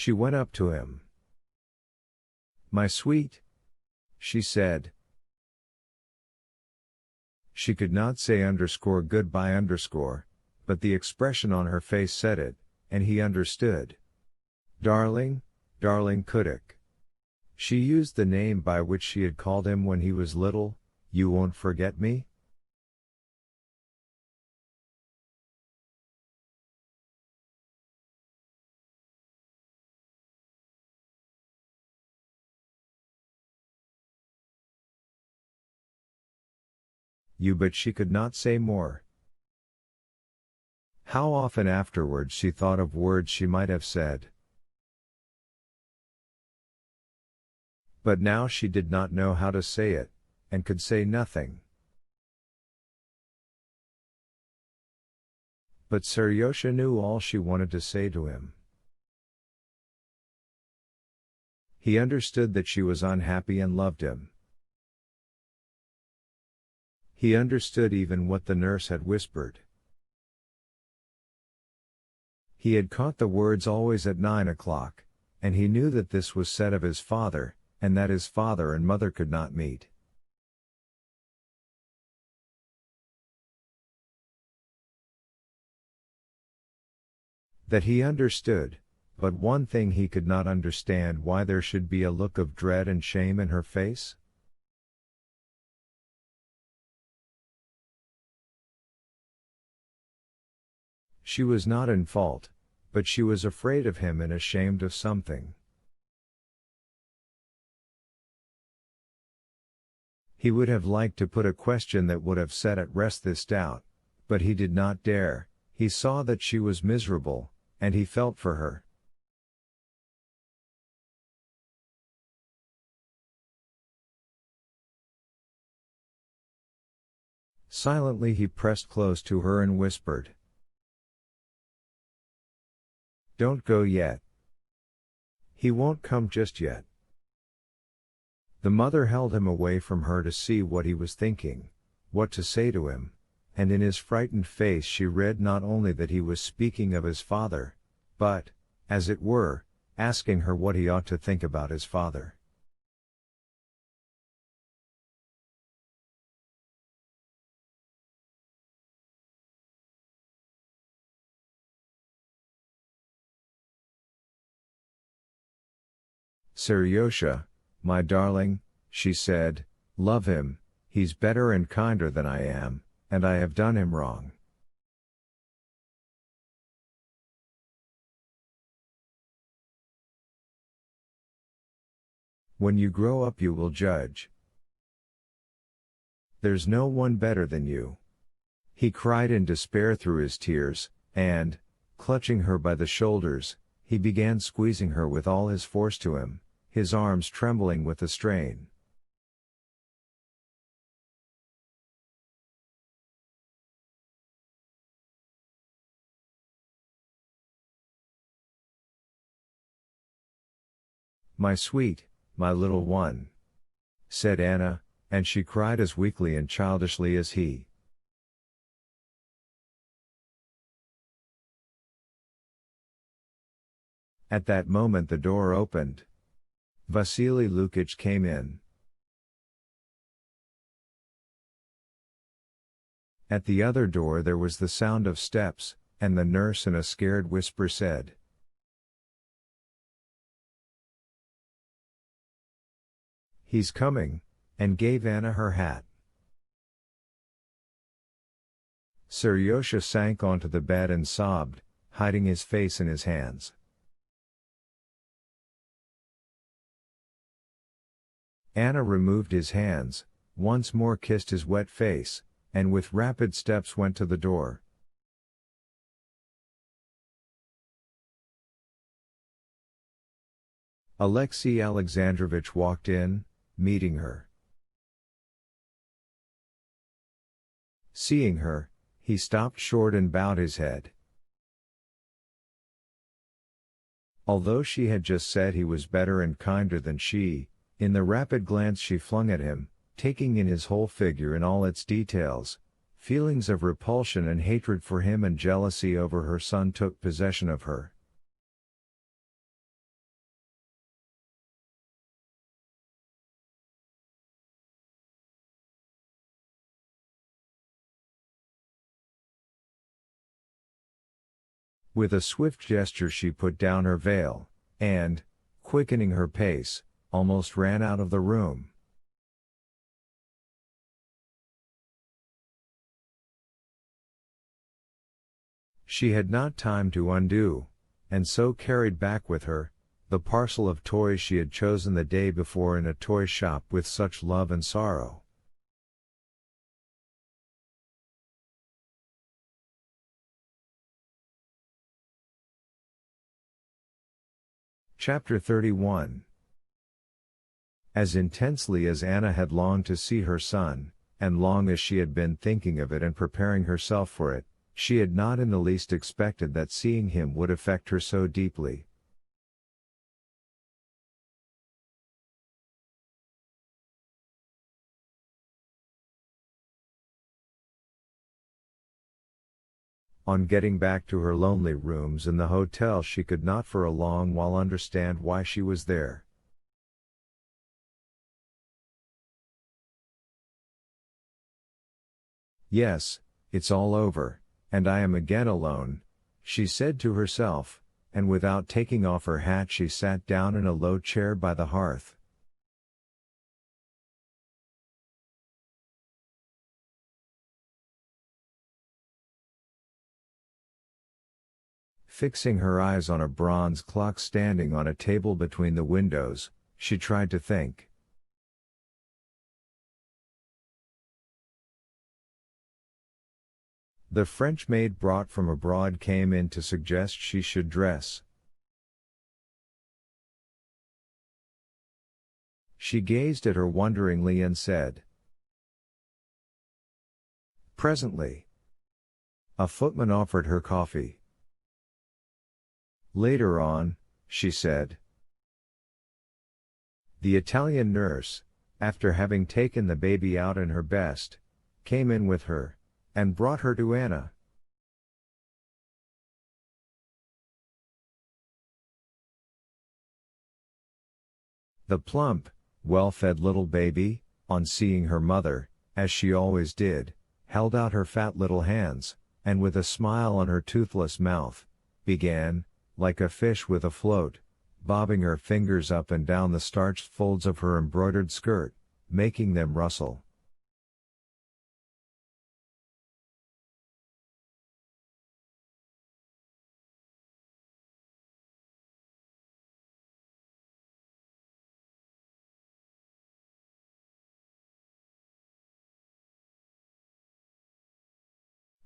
She went up to him. "My sweet," she said. She could not say goodbye, but the expression on her face said it, and he understood. Darling, darling Kudik. She used the name by which she had called him when he was little. You won't forget me? But she could not say more. How often afterwards she thought of words she might have said. But now she did not know how to say it, and could say nothing. But Seryosha knew all she wanted to say to him. He understood that she was unhappy and loved him. He understood even what the nurse had whispered. He had caught the words always at 9 o'clock, and he knew that this was said of his father, and that his father and mother could not meet. That he understood, but one thing he could not understand: why there should be a look of dread and shame in her face. She was not in fault, but she was afraid of him and ashamed of something. He would have liked to put a question that would have set at rest this doubt, but he did not dare. He saw that she was miserable, and he felt for her. Silently he pressed close to her and whispered, "Don't go yet. He won't come just yet." The mother held him away from her to see what he was thinking, what to say to him, and in his frightened face she read not only that he was speaking of his father, but, as it were, asking her what he ought to think about his father. "Seryosha, my darling," she said, "love him. He's better and kinder than I am, and I have done him wrong. When you grow up you will judge. There's no one better than you." He cried in despair through his tears, and, clutching her by the shoulders, he began squeezing her with all his force to him, his arms trembling with the strain. "My sweet, my little one," said Anna, and she cried as weakly and childishly as he. At that moment the door opened. Vasily Lukich came in. At the other door there was the sound of steps, and the nurse in a scared whisper said, "He's coming," and gave Anna her hat. Seryosha sank onto the bed and sobbed, hiding his face in his hands. Anna removed his hands, once more kissed his wet face, and with rapid steps went to the door. Alexey Alexandrovich walked in, meeting her. Seeing her, he stopped short and bowed his head. Although she had just said he was better and kinder than she, in the rapid glance she flung at him, taking in his whole figure in all its details, feelings of repulsion and hatred for him and jealousy over her son took possession of her. With a swift gesture she put down her veil, and, quickening her pace, almost ran out of the room. She had not time to undo, and so carried back with her, the parcel of toys she had chosen the day before in a toy shop with such love and sorrow. Chapter 31. As intensely as Anna had longed to see her son, and long as she had been thinking of it and preparing herself for it, she had not in the least expected that seeing him would affect her so deeply. On getting back to her lonely rooms in the hotel, she could not for a long while understand why she was there. Yes, it's all over, and I am again alone, she said to herself, and without taking off her hat she sat down in a low chair by the hearth. Fixing her eyes on a bronze clock standing on a table between the windows, she tried to think. The French maid brought from abroad came in to suggest she should dress. She gazed at her wonderingly and said, "Presently." A footman offered her coffee. Later on, she said. The Italian nurse, after having taken the baby out in her best, came in with her, and brought her to Anna. The plump, well-fed little baby, on seeing her mother, as she always did, held out her fat little hands, and with a smile on her toothless mouth, began, like a fish with a float, bobbing her fingers up and down the starched folds of her embroidered skirt, making them rustle.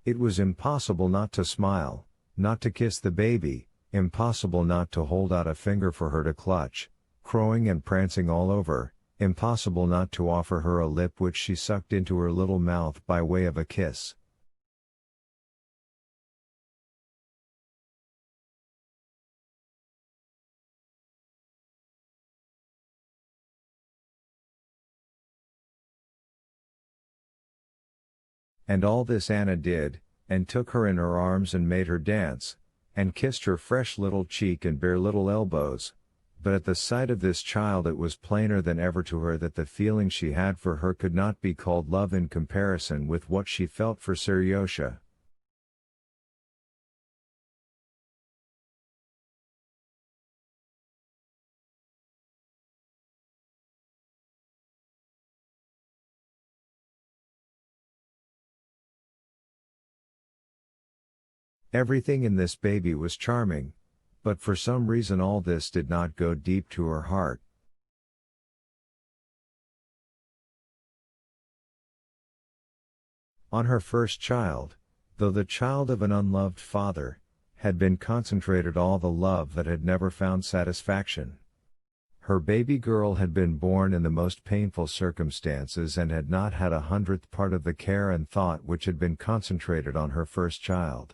It was impossible not to smile, not to kiss the baby, impossible not to hold out a finger for her to clutch, crowing and prancing all over, impossible not to offer her a lip which she sucked into her little mouth by way of a kiss. And all this Anna did, and took her in her arms and made her dance, and kissed her fresh little cheek and bare little elbows, but at the sight of this child it was plainer than ever to her that the feeling she had for her could not be called love in comparison with what she felt for Seriosha. Everything in this baby was charming, but for some reason all this did not go deep to her heart. On her first child, though the child of an unloved father, had been concentrated all the love that had never found satisfaction. Her baby girl had been born in the most painful circumstances and had not had 100th part of the care and thought which had been concentrated on her first child.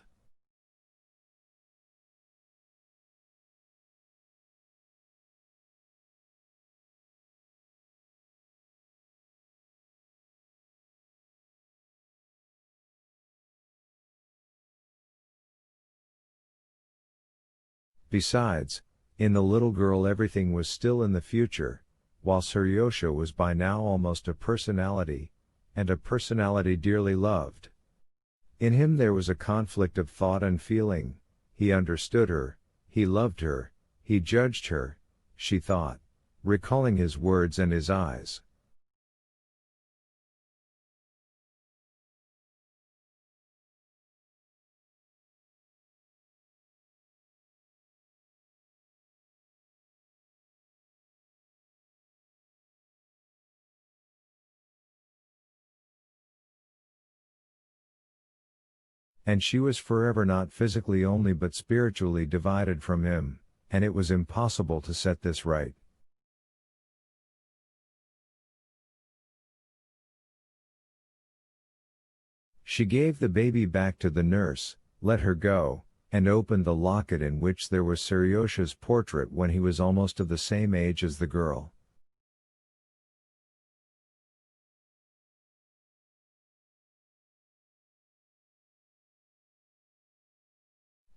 Besides, in the little girl everything was still in the future, while Seriosha was by now almost a personality, and a personality dearly loved. In him there was a conflict of thought and feeling, he understood her, he loved her, he judged her, she thought, recalling his words and his eyes. And she was forever not physically only but spiritually divided from him, and it was impossible to set this right. She gave the baby back to the nurse, let her go, and opened the locket in which there was Seriosha's portrait when he was almost of the same age as the girl.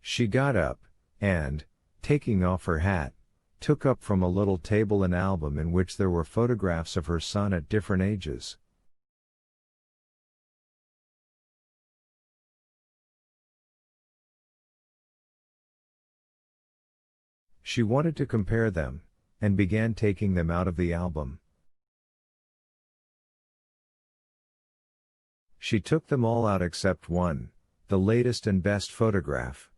She got up, and, taking off her hat, took up from a little table an album in which there were photographs of her son at different ages. She wanted to compare them, and began taking them out of the album. She took them all out except one, the latest and best photograph.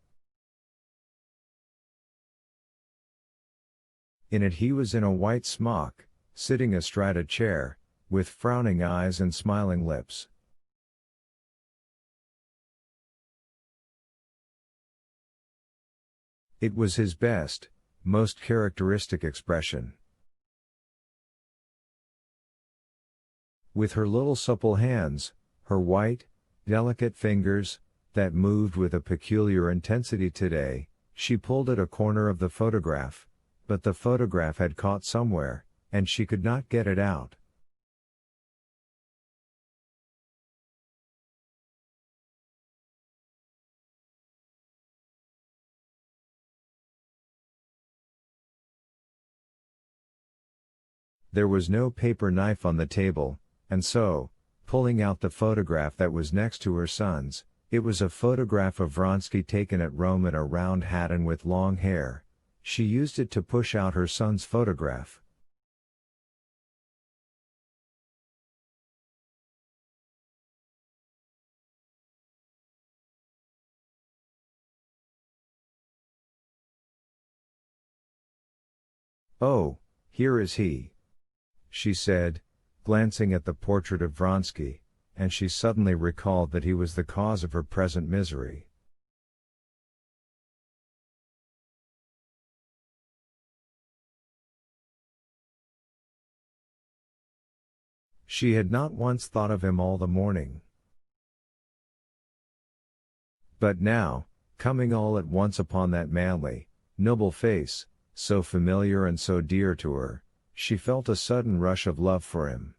In it he was in a white smock, sitting astride a chair, with frowning eyes and smiling lips. It was his best, most characteristic expression. With her little supple hands, her white, delicate fingers, that moved with a peculiar intensity today, she pulled at a corner of the photograph, but the photograph had caught somewhere, and she could not get it out. There was no paper knife on the table, and so, pulling out the photograph that was next to her son's, it was a photograph of Vronsky taken at Rome in a round hat and with long hair. She used it to push out her son's photograph. "Oh, here is he," she said, glancing at the portrait of Vronsky, and she suddenly recalled that he was the cause of her present misery. She had not once thought of him all the morning. But now, coming all at once upon that manly, noble face, so familiar and so dear to her, she felt a sudden rush of love for him.